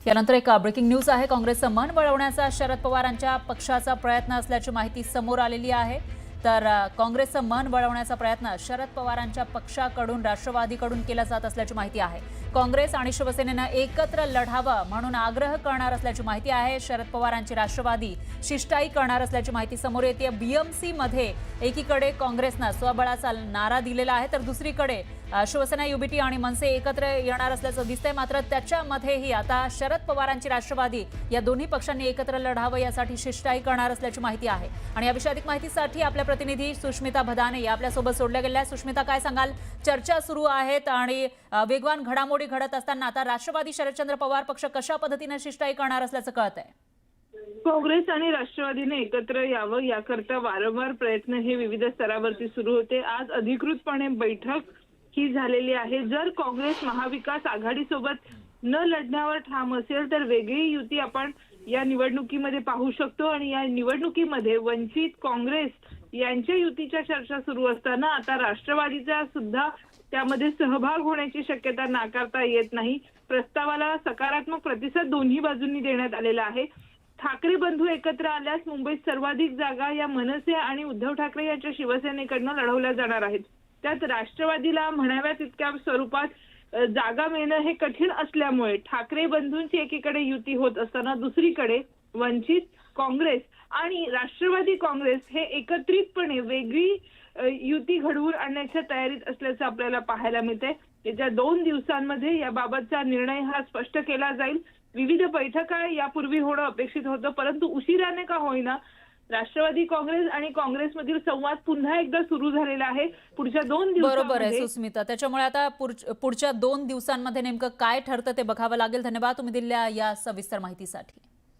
यानंतर एक breaking news आहे। काँग्रेसचं मन वळवण्याचा शरद पवारांच्या पक्षाचा प्रयत्न असल्याची माहिती समोर आलेली आहे। तर काँग्रेसचं मन वळवण्याचा प्रयत्न शरद पवारांच्या पक्षाकडून राष्ट्रवादीकडून केला जात असल्याची माहिती आहे। काँग्रेस आणि शिवसेनेनं एकत्र लढावं म्हणून आग्रह करणार असल्याची माहिती आहे। शरद पवारांची राष्ट्रवादी शिष्टाई करणार असल्याची माहिती समोर येते। बीएमसी मध्ये एकीकडे काँग्रेसनं स्वबळाचा नारा दिलेला आहे, तर दुसरीकडे शिवसेना, युबीटी आणि मनसे एकत्र येणार असल्याचं दिसतंय। मात्र त्याच्यामध्येही आता शरद पवारांची राष्ट्रवादी या दोन्ही पक्षांनी एकत्र लढावं यासाठी शिष्टाई करणार असल्याची माहिती आहे। आणि या विषयी अधिक माहितीसाठी आपल्या प्रतिनिधी सुष्मिता भदाने आपल्यासोबत जोडल्या गेल्या आहेत। सुष्मिता, काय सांगाल? चर्चा सुरू आहेत आणि वेगवान घडामोडी घडत असताना आता राष्ट्रवादी शरदचंद्र पवार पक्ष कशा पद्धतीने शिष्टाई करणार असल्याचं कळतंय? काँग्रेस आणि राष्ट्रवादीने एकत्र यावं याकरता वारंवार प्रयत्न हे विविध स्तरावरती सुरू होते। आज अधिकृतपणे बैठक ही झालेली आहे। जर काँग्रेस महाविकास आघाडीसोबत न लढण्यावर ठाम असेल तर वेगळी युती आपण या निवडणुकीमध्ये पाहू शकतो। आणि या निवडणुकीमध्ये वंचित, काँग्रेस यांच्या युतीच्या चर्चा सुरू असताना आता राष्ट्रवादीचा सुद्धा त्यामध्ये सहभाग होण्याची शक्यता नाकारता येत नाही। प्रस्तावाला सकारात्मक प्रतिसाद दोन्ही बाजूंनी देण्यात आलेला आहे। ठाकरे बंधू एकत्र आल्यास मुंबईत सर्वाधिक जागा या मनसे आणि उद्धव ठाकरे यांच्या शिवसेनेकडून लढवल्या जाणार आहेत। त्यात राष्ट्रवादीला म्हणाव्या तितक्या स्वरूपात जागा मिळणं हे कठीण असल्यामुळे ठाकरे बंधूंची एकीकडे युती होत असताना दुसरीकडे वंचित, काँग्रेस आणि राष्ट्रवादी काँग्रेस हे एकत्रितपणे वेगळी युती घडवून आणण्याच्या तयारीत असल्याचं आपल्याला पाहायला मिळतंय। येत्या 2 दिवसांमध्ये याबाबतचा निर्णय हा स्पष्ट केला जाईल। विविध बैठका यापूर्वी होणं अपेक्षित होतं, परंतु उशिराने का होईना राष्ट्रवादी काँग्रेस आणि काँग्रेसमधील संवाद पुन्हा एकदा सुरू झालेला आहे। पुढच्या 2 दिवसांमध्ये बरोबर आहे सुस्मिता, त्याच्यामुळे आता पुढच्या 2 दिवसांमध्ये नेमकं काय ठरतं ते बघावं लागेल। धन्यवाद तुम्ही दिलेल्या या सविस्तर माहितीसाठी।